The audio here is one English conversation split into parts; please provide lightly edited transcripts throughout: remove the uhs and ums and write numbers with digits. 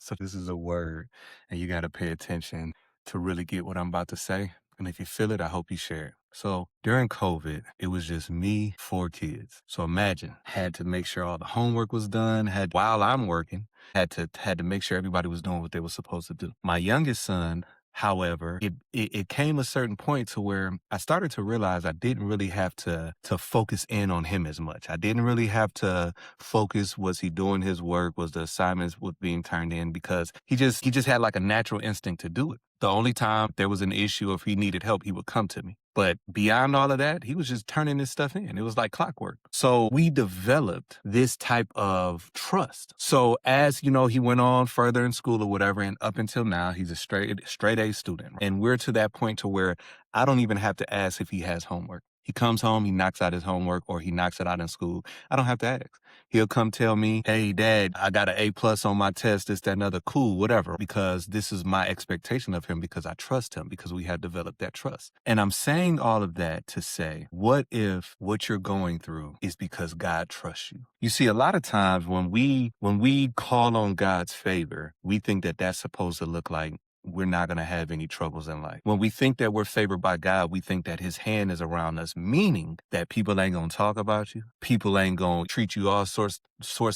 So this is a word, and you got to pay attention to really get what I'm about to say. And if you feel it, I hope you share it. So during COVID, it was just me, 4 kids. So imagine, had to make sure all the homework was done, had while I'm working, had to make sure everybody was doing what they were supposed to do. My youngest son, however, it came a certain point to where I started to realize I didn't really have to focus in on him as much. I didn't really have to focus. Was he doing his work? Was the assignments was being turned in? Because he just had like a natural instinct to do it. The only time there was an issue, if he needed help, he would come to me. But beyond all of that, he was just turning this stuff in. It was like clockwork. So we developed this type of trust. So as you know, he went on further in school or whatever, and up until now, he's a straight A student. And we're to that point to where I don't even have to ask if he has homework. He comes home, he knocks out his homework, or he knocks it out in school. I don't have to ask. He'll come tell me, hey, Dad, I got an A+ on my test, this, that, and other, cool, whatever, because this is my expectation of him because I trust him, because we have developed that trust. And I'm saying all of that to say, what if what you're going through is because God trusts you? You see, a lot of times when we call on God's favor, we think that that's supposed to look like we're not going to have any troubles in life. When we think that we're favored by God, we think that his hand is around us, meaning that people ain't going to talk about you. People ain't going to treat you all sorts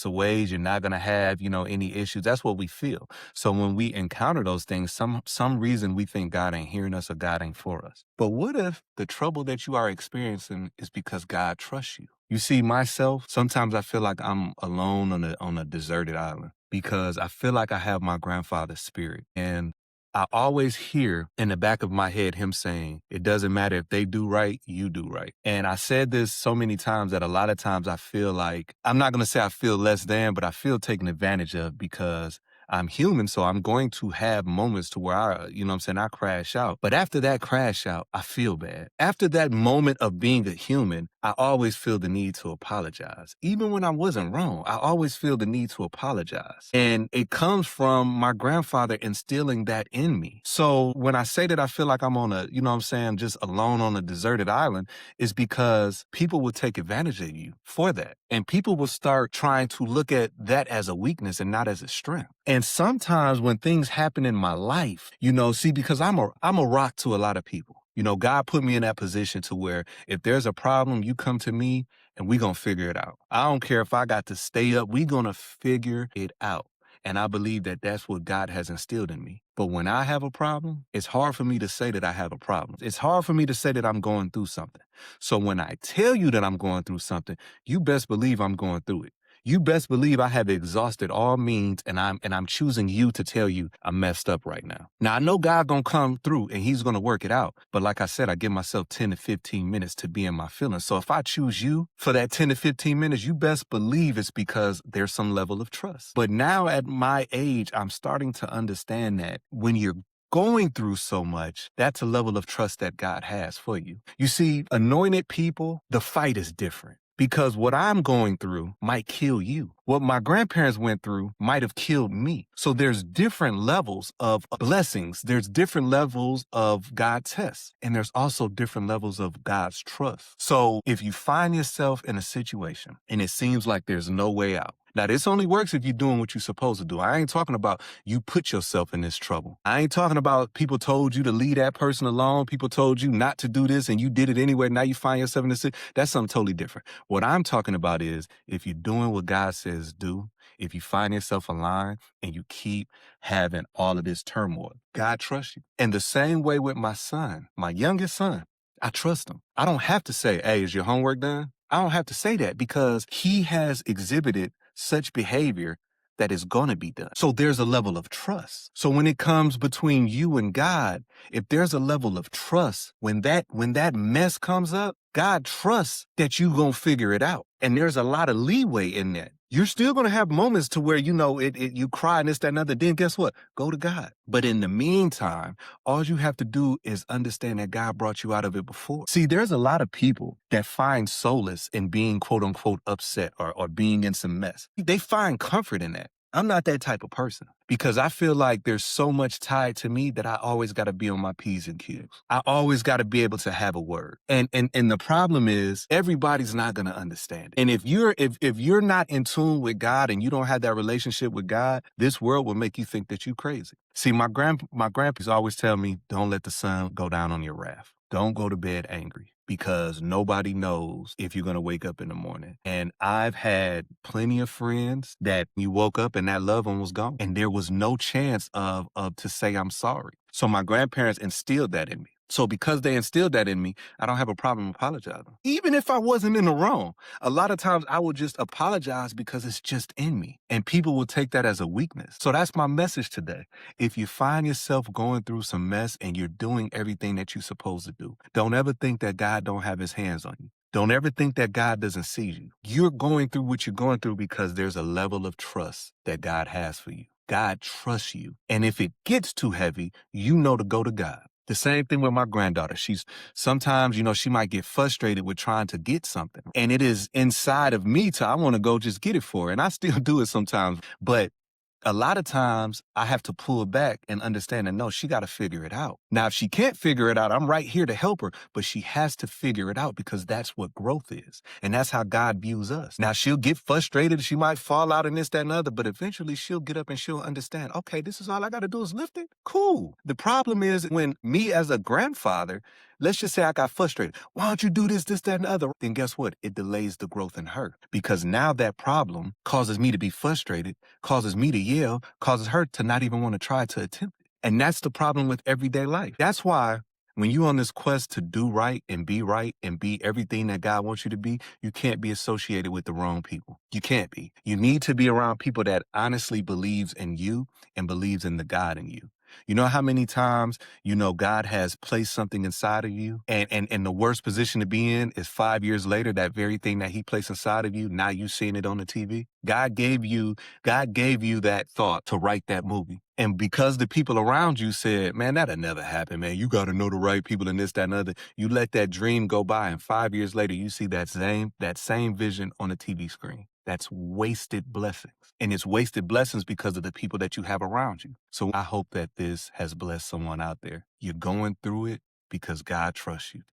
of ways. You're not going to have, any issues. That's what we feel. So when we encounter those things, some reason we think God ain't hearing us or God ain't for us. But what if the trouble that you are experiencing is because God trusts you? You see, myself, sometimes I feel like I'm alone on a deserted island because I feel like I have my grandfather's spirit. And I always hear in the back of my head him saying, it doesn't matter if they do right, you do right. And I said this so many times that a lot of times I feel like, I'm not going to say I feel less than, but I feel taken advantage of because I'm human. So I'm going to have moments to where I crash out. But after that crash out, I feel bad. After that moment of being a human, I always feel the need to apologize. Even when I wasn't wrong, I always feel the need to apologize. And it comes from my grandfather instilling that in me. So when I say that I feel like I'm on just alone on a deserted island, is because people will take advantage of you for that. And people will start trying to look at that as a weakness and not as a strength. And sometimes when things happen in my life, because I'm a rock to a lot of people. God put me in that position to where if there's a problem, you come to me and we going to figure it out. I don't care if I got to stay up. We going to figure it out. And I believe that that's what God has instilled in me. But when I have a problem, it's hard for me to say that I have a problem. It's hard for me to say that I'm going through something. So when I tell you that I'm going through something, you best believe I'm going through it. You best believe I have exhausted all means and I'm choosing you to tell you I'm messed up right now. Now I know God gonna come through and he's gonna work it out. But like I said, I give myself 10 to 15 minutes to be in my feelings. So if I choose you for that 10 to 15 minutes, you best believe it's because there's some level of trust. But now at my age, I'm starting to understand that when you're going through so much, that's a level of trust that God has for you. You see, anointed people, the fight is different. Because what I'm going through might kill you. What my grandparents went through might have killed me. So there's different levels of blessings. There's different levels of God's tests. And there's also different levels of God's trust. So if you find yourself in a situation and it seems like there's no way out, now, this only works if you're doing what you're supposed to do. I ain't talking about you put yourself in this trouble. I ain't talking about people told you to leave that person alone. People told you not to do this and you did it anyway. Now you find yourself in this. That's something totally different. What I'm talking about is if you're doing what God says do, if you find yourself aligned and you keep having all of this turmoil, God trusts you. And the same way with my son, my youngest son, I trust him. I don't have to say, hey, is your homework done? I don't have to say that because he has exhibited such behavior that is going to be done. So there's a level of trust. So when it comes between you and God, if there's a level of trust, when that mess comes up, God trusts that you going to figure it out. And there's a lot of leeway in that. You're still going to have moments to where, you cry and this, that, and other. Then guess what? Go to God. But in the meantime, all you have to do is understand that God brought you out of it before. See, there's a lot of people that find solace in being quote unquote upset or being in some mess. They find comfort in that. I'm not that type of person. because I feel like there's so much tied to me that I always got to be on my P's and Q's. I always got to be able to have a word. And the problem is everybody's not going to understand it. And if you're not in tune with God and you don't have that relationship with God, this world will make you think that you crazy. See, my grandpa's always tell me, don't let the sun go down on your wrath. Don't go to bed angry because nobody knows if you're going to wake up in the morning. And I've had plenty of friends that you woke up and that loved one was gone and there was no chance of to say I'm sorry. So my grandparents instilled that in me. So because they instilled that in me, I don't have a problem apologizing. Even if I wasn't in the wrong, a lot of times I will just apologize because it's just in me. And people will take that as a weakness. So that's my message today. If you find yourself going through some mess and you're doing everything that you're supposed to do, don't ever think that God don't have his hands on you. Don't ever think that God doesn't see you. You're going through what you're going through because there's a level of trust that God has for you. God trusts you. And if it gets too heavy, you know to go to God. The same thing with my granddaughter. She's sometimes, she might get frustrated with trying to get something. And it is inside of me I want to go just get it for her. And I still do it sometimes. But a lot of times I have to pull back and understand and know she got to figure it out. Now, if she can't figure it out, I'm right here to help her, but she has to figure it out because that's what growth is. And that's how God views us. Now, she'll get frustrated. She might fall out in this, that, and other, but eventually she'll get up and she'll understand, okay, this is all I got to do is lift it. Cool. The problem is when me as a grandfather, let's just say I got frustrated. Why don't you do this, that, and the other? Then guess what? It delays the growth in her because now that problem causes me to be frustrated, causes me to yell, causes her to not even want to try to attempt it. And that's the problem with everyday life. That's why when you're on this quest to do right and be everything that God wants you to be, you can't be associated with the wrong people. You can't be. You need to be around people that honestly believes in you and believes in the God in you. You know how many times, God has placed something inside of you and the worst position to be in is 5 years later, that very thing that he placed inside of you, now you seeing it on the TV. God gave you that thought to write that movie. And because the people around you said, man, that'll never happen, man. You got to know the right people and this, that, and other. You let that dream go by and 5 years later, you see that same vision on a TV screen. That's wasted blessings. And it's wasted blessings because of the people that you have around you. So I hope that this has blessed someone out there. You're going through it because God trusts you.